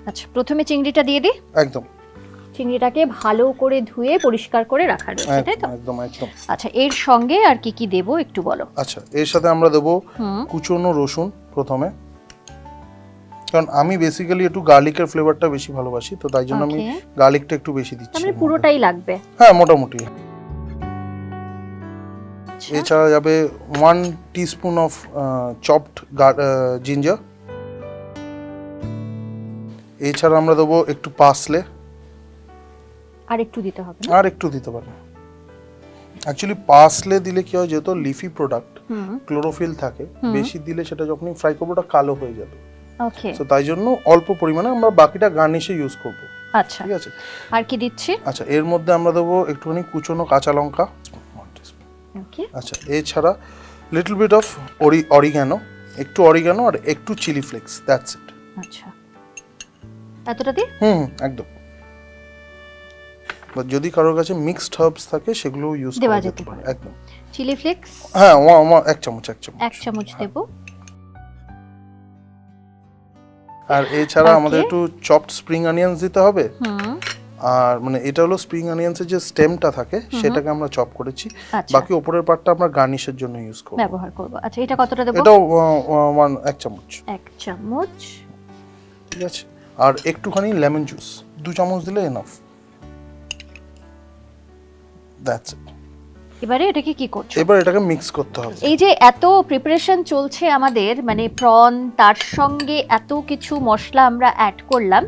আচ্ছা, প্রথমে চিংড়িটা দিয়ে দিই। একদম। চিংড়িটাকে ভালো করে ধুয়ে পরিষ্কার করে রাখা রয়েছে, তাই তো? একদম একদম। আচ্ছা, এর সঙ্গে আর কি কি দেব একটু বলো। আচ্ছা, এর সাথে আমরা দেব কুচনো রসুন প্রথমে, কারণ আমি বেসিক্যালি একটু গার্লিকের ফ্লেভারটা বেশি ভালোবাসি, তো তাই জন্য আমি গার্লিকটা একটু বেশি দিচ্ছি। মানে পুরোটাই লাগবে? হ্যাঁ, মোটামুটি। এছাড়া যাবে 1 টিস্পুন অফ চপড জিঞ্জার। এছাড়া আমরা দেবো একটু পার্সলে। আর একটু দিতে হবে? আর একটু দিতে পারেন। অ্যাকচুয়ালি পার্সলে দিলে কি হয়, যেহেতু লিফি প্রোডাক্ট, ক্লোরোফিল থাকে, বেশি দিলে সেটা যখনই ফ্রাই করবো ওটা কালো হয়ে যাবে। ওকে। সো তাই জন্য অল্প পরিমাণে আমরা বাকিটা গার্নিশে ইউজ করব। আচ্ছা, ঠিক আছে। আর কি দিচ্ছি? আচ্ছা, এর মধ্যে আমরা দেবো একটুখানি কুচনো কাঁচা লঙ্কা। ওকে। আচ্ছা, এছাড়া লিটল বিট অফ অরিগানো, একটু অরিগানো আর একটু চিলি ফ্লেক্স, দ্যাটস ইট। আচ্ছা, এতটা দিই? একদম। বা যদি কারোর কাছে মিক্সড হার্বস থাকে সেগুলো ইউজ করা যেতে পারে। একদম। Chilli flakes? হ্যাঁ, 1 চামচ। 1 চামচ দেব। আর এছাড়া আমাদের একটু চপড স্প্রিং অনিয়ন্স দিতে হবে। আর মানে এটা হলো স্প্রিং অনিয়ন্সের যে স্টেমটা থাকে সেটাকে আমরা চপ করেছি, বাকি উপরের পার্টটা আমরা গার্নিশের জন্য ইউজ করব, ব্যবহার করব। আচ্ছা, এটা কতটা দেব? এটা 1 চামচ। 1 চামচ। ঠিক আছে। আর একটুখানি লেমন জুস 2 চামচ দিলে এনাফ। That's it. এবারে এটাকে কি করছো? এবার এটাকে মিক্স করতে হবে। এই যে এত প্রিপারেশন চলছে আমাদের, মানে প্রন, তার সঙ্গে এত কিছু মশলা আমরা অ্যাড করলাম,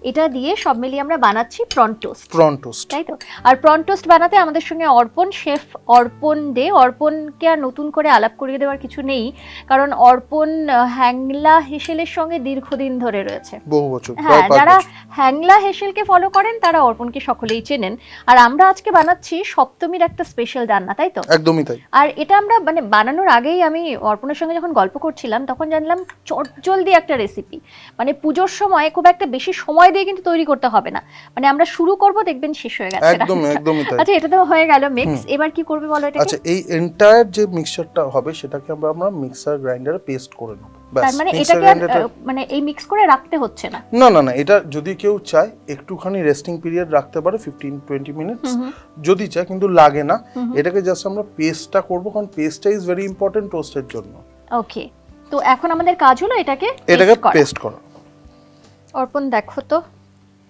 এটা দিয়ে সব মিলিয়ে আমরা বানাচ্ছি প্রন টোস্ট। প্রন টোস্ট, তাই তো? আর প্রন টোস্ট বানাতে আমাদের সঙ্গে অর্পণ শেফ, অর্পণকে আর নতুন করে আলাপ করিয়ে দেওয়ার কিছু নেই, কারণ অর্পণ হ্যাংলা হেসেলের সঙ্গে দীর্ঘদিন ধরে রয়েছে, বহু বছর। হ্যাঁ, যারা হ্যাংলা হেসেলকে ফলো করেন তারা অর্পণকে সকলেই চেনেন। আর আমরা আজকে বানাচ্ছি সপ্তমীর একটা স্পেশাল রান্না, তাই তো? একদমই তাই। আর এটা আমরা মানে বানানোর আগেই আমি অর্পণের সঙ্গে যখন গল্প করছিলাম তখন জানলাম চটজলদি একটা রেসিপি, মানে পুজোর সময় খুব একটা বেশি সময় দিয়ে কিন্তু তৈরি করতে হবে না, মানে আমরা শুরু করব দেখবেন শেষ হয়ে গেছে। একদমই তাই। আচ্ছা, এটা তো হয়ে গেল মিক্স, এবার কি করবে বলো এটাকে? আচ্ছা, এই এন্টায়ার যে মিক্সচারটা হবে সেটাকে আমরা মিক্সার গ্রাইন্ডারে পেস্ট করে নেব। তার মানে এটাকে মানে এই মিক্স করে রাখতে হচ্ছে না? না, এটা যদি কেউ চায় একটুখানি রেস্টিং পিরিয়ড রাখতে পারে 15-20 মিনিটস যদি চায়, কিন্তু লাগে না। এটাকে জাস্ট আমরা পেস্টটা করব, কারণ পেস্টটা ইজ ভেরি ইম্পর্টেন্ট টোস্টের জন্য। ওকে, তো এখন আমাদের কাজ হলো এটাকে পেস্ট করা। অর্পণ দেখো তো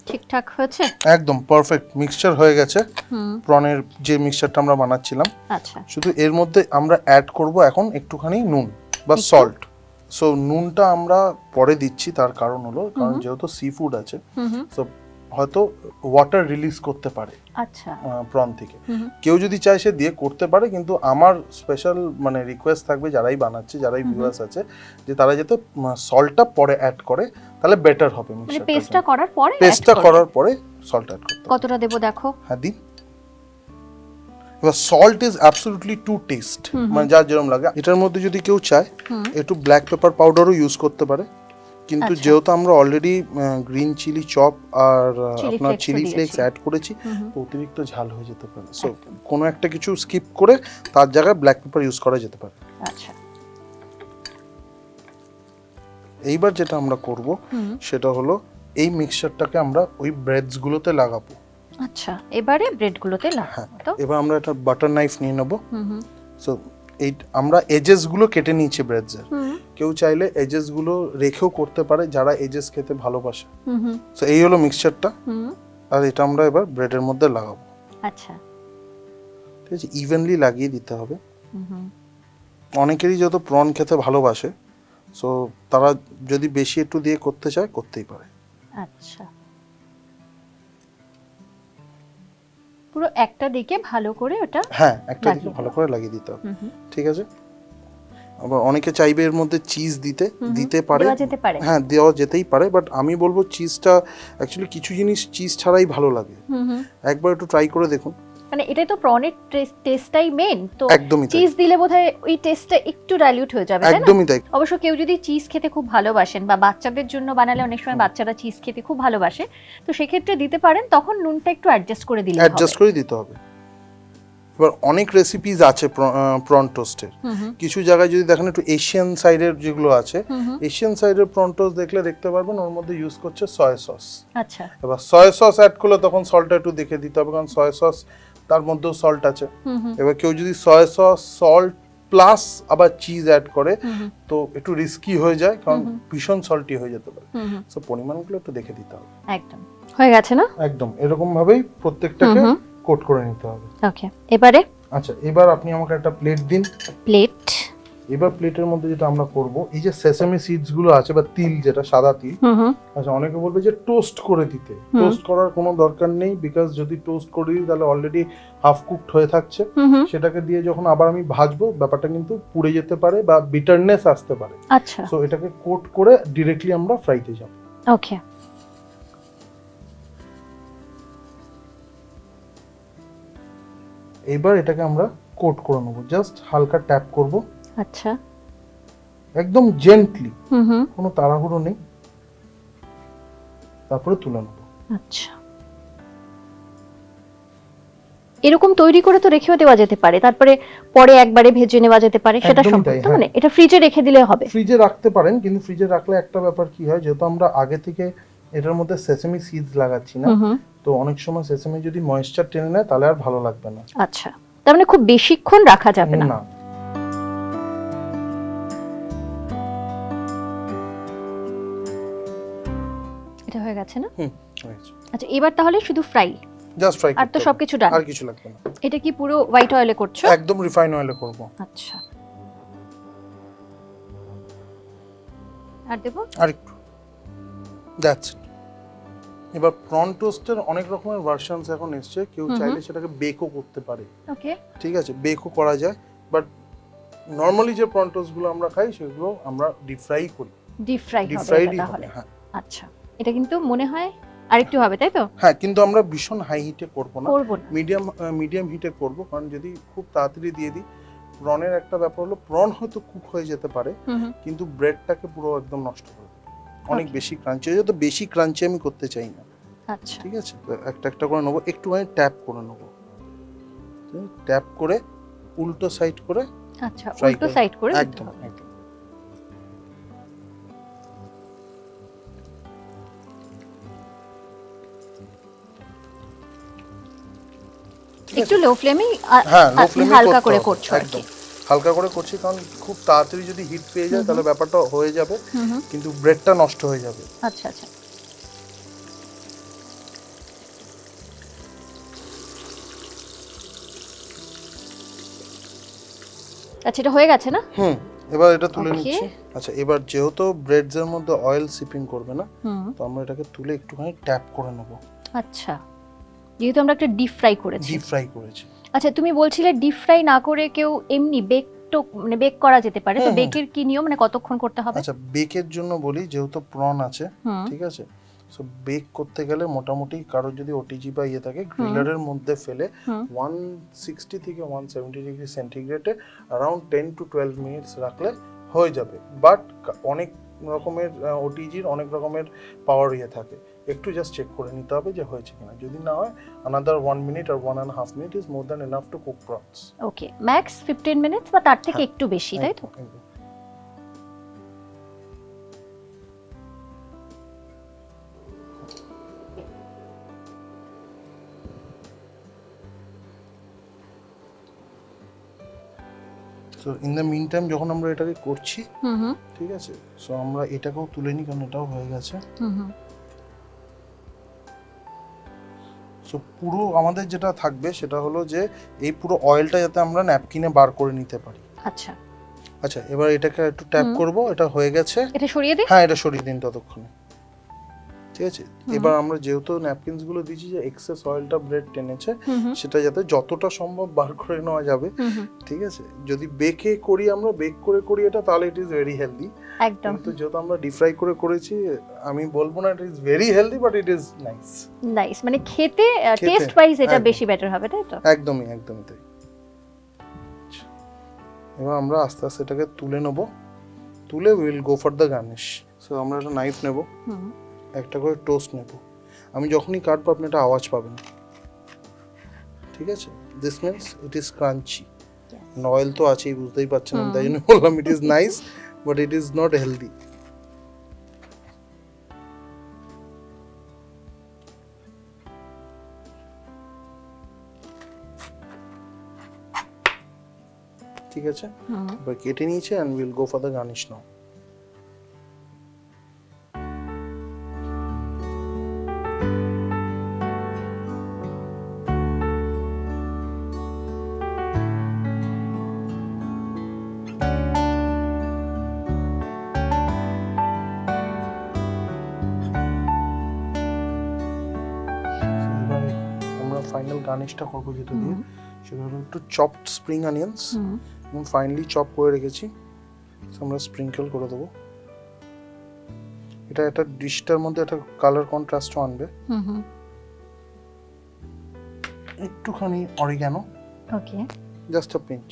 ঠিকঠাক হয়েছে? একদম পারফেক্ট মিক্সচার হয়ে গেছে প্রনের যে মিক্সচারটা আমরা বানাচ্ছিলাম। আচ্ছা, শুধু এর মধ্যে আমরা অ্যাড করব এখন একটুখানি নুন বা সল্ট। সো নুনটা আমরা পরে দিচ্ছি, তার কারণ হলো কারণ যেহেতু সি ফুড আছে, সো হয়তো ওয়াটার রিলিজ করতে পারে আচ্ছা প্রন থেকে। কেউ যদি চায় সে দিয়ে করতে পারে, কিন্তু আমার স্পেশাল মানে রিকোয়েস্ট থাকবে যারাই বানাচ্ছে, যারাই ভিউয়ার্স আছে, যে তারা যাতে সল্টটা পরে অ্যাড করে, তাহলে বেটার হবে। মানে পেস্টটা করার পরে সল্ট অ্যাড করতে। কতটা দেব দেখো? হ্যাঁ, দিন। এবার salt is absolutely to taste, মানে যার যেরকম লাগে। এটার মধ্যে যদি কেউ চায় একটু ব্ল্যাক পেপার পাউডারও ইউজ করতে পারে, কিন্তু যেহেতু আমরা অলরেডি গ্রিন চিলি চপ আর আপনার চিলি ফ্লেক্স অ্যাড করেছি, তো অতিরিক্ত ঝাল হয়ে যেতে পারে। সো কোনো একটা কিছু স্কিপ করে তার জায়গায় ব্ল্যাক পেপার ইউজ করা যেতে পারে। আচ্ছা, এইবার যেটা আমরা করব সেটা হলো এই মিক্সচারটাকে আমরা ওই ব্রেডস গুলোতে লাগাবো। আচ্ছা, এবারে ব্রেড গুলোতে লাগাবো। তো এবার আমরা একটা বাটার নাইফ নিয়ে নেব। সো এই আমরা এজেস গুলো কেটে নিয়েছি ব্রেডস এর। কেউ চাইলে এজেস গুলো রেখেও করতে পারে, যারা এজেস খেতে ভালোবাসে। সো এই হলো মিক্সচারটা, আর এটা আমরা এবার ব্রেডের মধ্যে লাগাবো। আচ্ছা, ঠিক আছে, ইভেনলি লাগিয়ে দিতে হবে। অনেকেরই যত প্রন খেতে ভালোবাসে, সো তারা যদি বেশি একটু দিয়ে করতে চায় করতেই পারে। আচ্ছা, পুরো একটা দিকে ভালো করে ওটা, হ্যাঁ, একটা দিকে ভালো করে লাগিয়ে দিতে হবে। ঠিক আছে। আবার অনেকে চাইবে এর মধ্যে চিজ দিতে পারে, হ্যাঁ দেওয়া যেতেই পারে, বাট আমি বলবো চিজটা অ্যাকচুয়ালি কিছু জিনিস চিজ ছাড়াই ভালো লাগে, একবার একটু ট্রাই করে দেখুন। মানে এটাই তো প্রনের টেস্টটাই মেইন, তো একদমই চিজ দিলে বোধহয় ওই টেস্টটা একটু ডাইলিউট হয়ে যাবে, তাই না? একদমই তাই। অবশ্য কেউ যদি চিজ খেতে খুব ভালোবাসেন, বা বাচ্চাদের জন্য বানালে অনেক সময় বাচ্চারা চিজ খেতে খুব ভালোবাসে, তো সেক্ষেত্রে দিতে পারেন, তখন নুনটা একটু অ্যাডজাস্ট করে দিতে হবে। এবার অনেক রেসিপিস আছে প্রন টোস্টের, কিছু জায়গায় যদি দেখেন একটু এশিয়ান সাইডের যেগুলো আছে, এশিয়ান সাইডের প্রন টোস্ট দেখতে পারবেন ওর মধ্যে ইউজ করছে সয়া সস। আচ্ছা, এবার সয়া সস অ্যাড করলে তখন সল্টটা একটু দেখে দিতে হবে, কারণ সয়া সস তার মধ্যেও সল্ট আছে। এবার কেউ যদি সয়া সস, সল্ট প্লাস আবার চিজ অ্যাড করে তো একটু রিস্কি হয়ে যায়, কারণ ভীষণ সল্টি হয়ে যেতে পারে। সো পরিমাণগুলো একটু দেখে দিতে হবে। একদম হয়ে গেছে না? একদম এরকম ভাবেই প্রত্যেকটাকে কোট করে নিতে হবে। ওকে, এবারে আচ্ছা, এবার আপনি আমাকে একটা প্লেট দিন। প্লেট। এবার প্লেটের মধ্যে যেটা আমরা করব, এই যে সেসামি সিডস গুলো আছে বা তিল, যেটা সাদা তিল, আচ্ছা অনেকে বলবে যে টোস্ট করে দিতে। টোস্ট করার কোনো দরকার নেই, বিকজ যদি টোস্ট করে দিই তাহলে অলরেডি হাফ কুকড হয়ে থাকছে। সেটাকে দিয়ে যখন আবার আমি ভাজবো, ব্যাপারটা কিন্তু পুড়ে যেতে পারে বা বিটারনেস আসতে পারে। আচ্ছা, সো এটাকে কোট করে ডিরেক্টলি আমরা ফ্রাইতে যাব। ওকে। এবার এটাকে আমরা কোট করে নেব, জাস্ট হালকা ট্যাপ করব। আচ্ছা, একদম জেন্টলি, কোনো তাড়াহুড়ো নেই, তারপরে তুলে নেব। আচ্ছা, এরকম তৈরি করে তো রেখেও দেওয়া যেতে পারে, তারপরে পরে একবারে ভেজে নেওয়া যেতে পারে, সেটা সম্ভব। মানে এটা ফ্রিজে রেখে দিলে হবে? ফ্রিজে রাখতে পারেন, কিন্তু ফ্রিজে রাখলে একটা ব্যাপার কি হয়, যেহেতু আমরা আগে থেকে এটার মধ্যে সেসামি সিডস লাগাচ্ছি না, তো অনেক সময় সেসামি যদি ময়েশ্চার টেনে নেয় তাহলে আর ভালো লাগবে না। আচ্ছা, তার মানে খুব বেশিক্ষণ রাখা যাবে না। এটা হয়ে গেছে না? হয়েছে। আচ্ছা, এবার তাহলে শুধু ফ্রাই, জাস্ট ফ্রাই, আর তো সবকিছু ডান, আর কিছু লাগবে না। এটা কি পুরো হোয়াইট অয়েলে করছো? একদম রিফাইন অয়েলে করব। আচ্ছা, আর দেব আর একটু, দ্যাটস ইট। এবার প্রন টোস্টের অনেক রকমের ভার্সনস এখন এসেছে, কেউ চাইলে সেটাকে বেকও করতে পারে। ওকে, ঠিক আছে, বেকও করা যায়, বাট নরমালি যে প্রন টোস্ট গুলো আমরা খাই সেগুলো আমরা ডিপ ফ্রাই করি। ডিপ ফ্রাই হবে তাহলে? হ্যাঁ। আচ্ছা, এটা কিন্তু মনে হয় আরেকটু হবে, তাই তো? হ্যাঁ, কিন্তু আমরা ভীষণ হাই হিটে করব না, করব না, মিডিয়াম হিটে করব, কারণ যদি খুব তাড়াতাড়ি দিয়ে দিই, প্রনের একটা ব্যাপার হলো প্রন হয়তো কুক হয়ে যেতে পারে, কিন্তু ব্রেডটাকে পুরো একদম নষ্ট করে দেবে, অনেক বেশি ক্রাঞ্চি হয়ে যায়। তো বেশি ক্রাঞ্চি আমি করতে চাই না। আচ্ছা, ঠিক আছে, তো একটা একটা করে নেবো, একটুখানি ট্যাপ করে নেবো, ট্যাপ করে উল্টো সাইড করে। আচ্ছা, উল্টো সাইড করে একদম একদম। একটু লো ফ্লেমে, হ্যাঁ লো ফ্লেমে হালকা করে করছো আর কি? হালকা করে করছি, কারণ খুব তাড়াতাড়ি যদি হিট পেয়ে যায় তাহলে ব্যাপারটা হয়ে যাবে, কিন্তু ব্রেডটা নষ্ট হয়ে যাবে। আচ্ছা আচ্ছা, আচ্ছা, এটা হয়ে গেছে না? এবার এটা তুলে নিচ্ছি। আচ্ছা, এবার যেহেতু ব্রেডস এর মধ্যে অয়েল সিপিং করবে না, তো আমরা এটাকে তুলে একটুখানি ট্যাপ করে নেব। আচ্ছা, যেহেতু আমরা একটা ডিপ ফ্রাই করেছি। আচ্ছা, তুমি বলছিলে ডিপ ফ্রাই না করে কেউ এমনি মানে বেক করা যেতে পারে, তো বেকের কি নিয়ম, মানে কতক্ষণ করতে হবে? আচ্ছা, বেকের জন্য বলি, যেহেতু প্রন আছে, ঠিক আছে, সো বেক করতে গেলে মোটামুটি কারো যদি ওটিজি বা ইয়ে থাকে, গ্রিলারের মধ্যে ফেলে 160 থেকে 170 ডিগ্রি সেন্টিগ্রেডে अराउंड 10 to 12 মিনিটস রাখলে হয়ে যাবে। বাট অনেক রকমের ওটিজির অনেক রকমের পাওয়ার ইয়ে থাকে, একটু জাস্ট চেক করে নিতে হবে যে হয়েছে কিনা। যদি না হয়, another 1 minute or 1.5 minute is more than enough to cook prawns. Okay, max 15 minutes বা তার থেকে একটু বেশি, তাই তো? So in the meantime যখন আমরা এটাকে করছি, ঠিক আছে, সো আমরা এটাকেও তুলে নিই, কারণ এটাও হয়ে গেছে। সো পুরো আমাদের যেটা থাকবে সেটা হলো যে এই পুরো অয়েলটা যাতে আমরা ন্যাপকিনে বার করে নিতে পারি। আচ্ছা আচ্ছা, এবার এটাকে একটু ট্যাপ করব, এটা হয়ে গেছে। এটা সরিয়ে দিই? হ্যাঁ, এটা সরিয়ে দিন ততক্ষণে। ঠিক আছে, এবার আমরা যেহেতু ন্যাপকিনস গুলো দিয়েছি, যে এক্সেস অয়েলটা ব্রেড টেনেছে সেটা যাতে যতটা সম্ভব বার করে নেওয়া যাবে। ঠিক আছে, যদি বেক করে এটা, তাহলে ইট ইজ ভেরি হেলদি। একদম, কিন্তু যেহেতু আমরা ডিপ ফ্রাই করে করেছি, আমি বলবো না it is very healthy, but it is nice, মানে খেতে টেস্ট ওয়াইজ এটা বেশি বেটার হবে, তাই তো? একদমই তাই। এবার আমরা আস্তে আস্তে এটাকে তুলে নেব, তুলে will go for the garnish. So আমরা একটা নাইফ নেব, একটা করে টোস্ট নেব। আমি যখনই কাটবো আপনি একটা আওয়াজ পাবেন, ঠিক আছে? This means it is crunchy. Oil তো আছেই, বুঝতেই পারছেন, আমি তাই জন্য বললাম it is nice but it is not healthy. ঠিক আছে, এবার কেটে নিয়েছে and we'll go for the garnish now. আমরা ফাইনাল গার্নিশটা করবো যেটা দিয়ে, সেটা হলো একটু চপড স্প্রিং অনিয়ন্স এবং ফাইনালি চপ করে রেখেছি, আমরা স্প্রিঙ্কেল করে দেবো। এটা একটা ডিশটার মধ্যে একটা কালার কন্ট্রাস্টও আনবে। একটুখানি অরিগানো, ওকে, জাস্ট আ পিঞ্চ,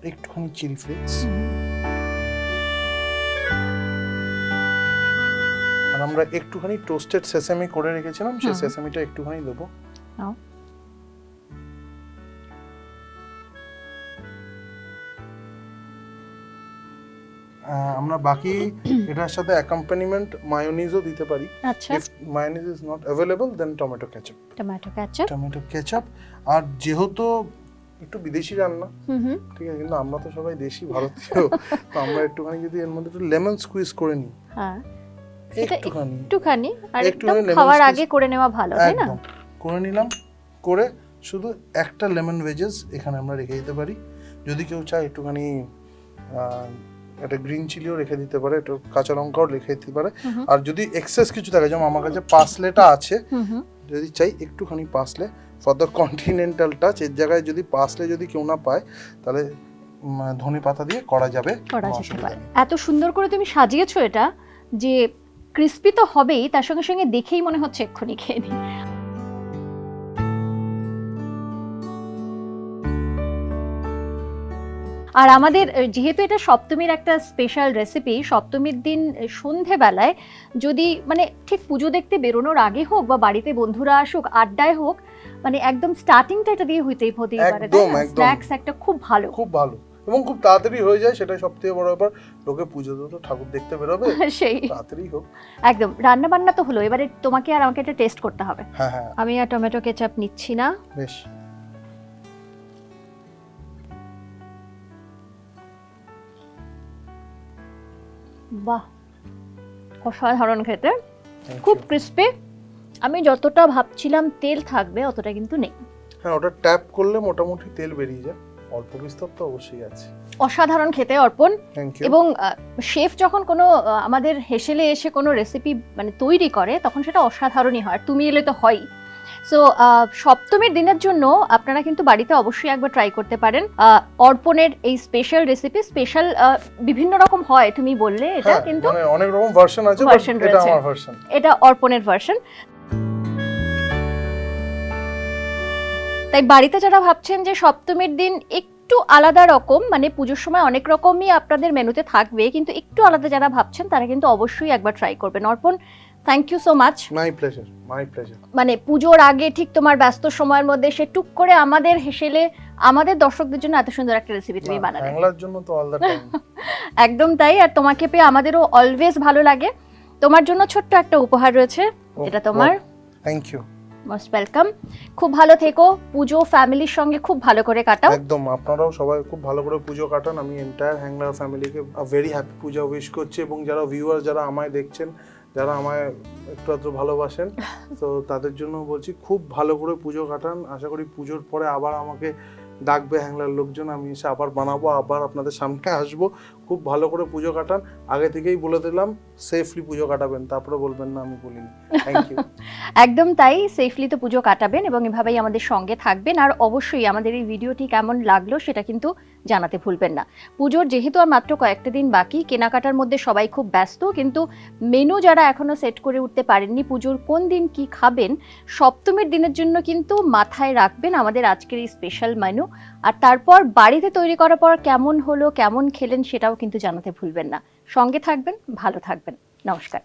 একটুখানি চিলি ফ্লেক্স, আর আমরা একটুখানি টোস্টেড সেসামি করে রেখেছিলাম, সেই সেসামিটা একটুখানি দেবো। আমরা বাকি এটার সাথে অ্যাকম্পানিমেন্ট মায়োনিজও দিতে পারি। আচ্ছা, if mayonnaise is not available then tomato ketchup. আর যেহেতু একটু বিদেশি রান্না, ঠিক আছে, কিন্তু আমরা তো সবাই দেশি ভারতীয়, তো আমরা একটুখানি যদি এর মধ্যে একটু লেমন স্কুইজ করে নিই, হ্যাঁ একটুখানি আর একটু খাওয়ার আগে করে নেওয়া ভালো, তাই না? করে নিলাম, করে শুধু একটা লেমন ভেজেস এখানে আমরা রেখে দিতে পারি। যদি কেউ চায় একটুখানি একটা গ্রিন চিলিও রেখে দিতে পারে, একটু কাঁচা লঙ্কাও রেখে দিতে পারে। আর যদি এক্সেস কিছু থাকে, যেমন আমার কাছে পার্সলেটা আছে, যদি চাই একটুখানি parsley for the continental touch, এর জায়গায় যদি পার্সলে যদি কেউ না পায় তাহলে ধনে পাতা দিয়ে করা যাবে। এত সুন্দর করে তুমি সাজিয়েছো এটা, যে ক্রিস্পি তো হবেই, তার সঙ্গে সঙ্গে দেখেই মনে হচ্ছে এক্ষুনি খেয়ে নিই। আর আমাদের যেহেতু এটা সপ্তমীর একটা স্পেশাল রেসিপি, সপ্তমীর দিন সন্ধেবেলায় যদি মানে ঠিক পুজো দেখতে বেরোনোর আগে হোক বা বাড়িতে বন্ধুরা আসুক, আড্ডায় হোক, মানে একদম স্টার্টিংটা এটা দিয়ে হতেই পারে, স্ন্যাক্স একটা খুব ভালো এবং খুব তাড়াতাড়ি হয়ে যায়, সেটাই সবথেকে বড় ব্যাপার। লোকে পুজোতে তো ঠাকুর দেখতে বেরোবে, সেই তাড়াতাড়ি হোক। একদম, রান্না বান্না তো হলো, এবারে তোমাকে আর আমাকে এটা টেস্ট করতে হবে। হ্যাঁ হ্যাঁ, আমি আর টমেটো কেচাপ নিচ্ছি না। বেশ, বাহ, অসাধারণ খেতে, খুব ক্রিস্পি। আমি যতটা ভাবছিলাম তেল থাকবে অতটা কিন্তু নেই। হ্যাঁ, ওটা ট্যাপ করলে মোটামুটি তেল বেরিয়ে যায়, অল্প বিস্তর তো অবশ্যই আছে। অসাধারণ খেতে অর্পণ। এবং শেফ যখন কোনো আমাদের হেসেলে এসে কোনো রেসিপি মানে তৈরি করে, তখন সেটা অসাধারণই হয়, তুমি এলে তো হয়ই। সো সপ্তমীর দিনের জন্য আপনারা কিন্তু বাড়িতে অবশ্যই একবার ট্রাই করতে পারেন অর্পণের এই স্পেশাল রেসিপি। স্পেশাল বিভিন্ন রকম হয়, তুমি বললে এটা, কিন্তু মানে অনেক রকম ভার্সন আছে, এটা আমার ভার্সন, এটা অর্পণের ভার্সন। তাই বাড়িতে যারা ভাবছেন যে সপ্তমীর দিন একটু আলাদা রকম, মানে পুজোর সময় অনেক রকমই আপনাদের মেনুতে থাকবে, কিন্তু একটু আলাদা যারা ভাবছেন তারা কিন্তু অবশ্যই একবার ট্রাই করবেন। Arpan, thank you so much. My pleasure. মানে পুজোর আগে ঠিক তোমার ব্যস্ত সময়ের মধ্যে সে টুক করে আমাদের হেসেলে আমাদের দর্শকদের জন্য এত সুন্দর একটা রেসিপি তুমি বানালে। বাংলার জন্য তো অল দ্য টাইম। একদম তাই, আর তোমাকে পেয়ে আমাদেরও অলওয়েজ ভালো লাগে। তোমার জন্য ছোট্ট একটা উপহার রয়েছে, এটা তোমার। Thank you, most welcome. খুব ভালো থেকো, পুজো ফ্যামিলির সঙ্গে খুব ভালো করে কাটাও। একদম, আপনারাও সবাই খুব ভালো করে পুজো কাটান। আমি এন্টায়ার হ্যাংলার ফ্যামিলিকে ভেরি হ্যাপি পূজা উইশ করছি, এবং যারা ভিউয়ার, যারা আমায় দেখছেন, যারা আমায় একটু আধটু ভালোবাসেন, তো তাদের জন্য বলছি খুব ভালো করে পুজো কাটান। আশা করি পুজোর পরে আবার আমাকে ডাকবে হ্যাংলার লোকজন, আমি এসে আবার বানাবো, আবার আপনাদের সামনে আসবো। খুব ভালো করে পুজো কাটান, আগে থেকেই বলে দিলাম, সেফলি পুজো কাটাবেন, তারপরে বলবেন না আমি বলিনি। Thank you. একদম তাই, সেফলি তো পুজো কাটাবেন এবং এভাবেই আমাদের সঙ্গে থাকবেন। আর অবশ্যই আমাদের এই ভিডিওটি কেমন লাগলো সেটা কিন্তু জানাতে ভুলবেন না। পুজোর যেহেতু আর মাত্র কয়েকটা দিন বাকি, কেনাকাটার মধ্যে সবাই খুব ব্যস্ত, কিন্তু মেনু যারা এখনো সেট করে উঠতে পারেননি, পুজোর কোন দিন কি খাবেন, সপ্তমীর দিনের জন্য কিন্তু মাথায় রাখবেন আমাদের আজকের এই স্পেশাল মেনু। আর তারপর বাড়িতে তৈরি করার পর কেমন হলো, কেমন খেলেন সেটাও কিন্তু জানাতে ভুলবেন না। সঙ্গে থাকবেন, ভালো থাকবেন। নমস্কার।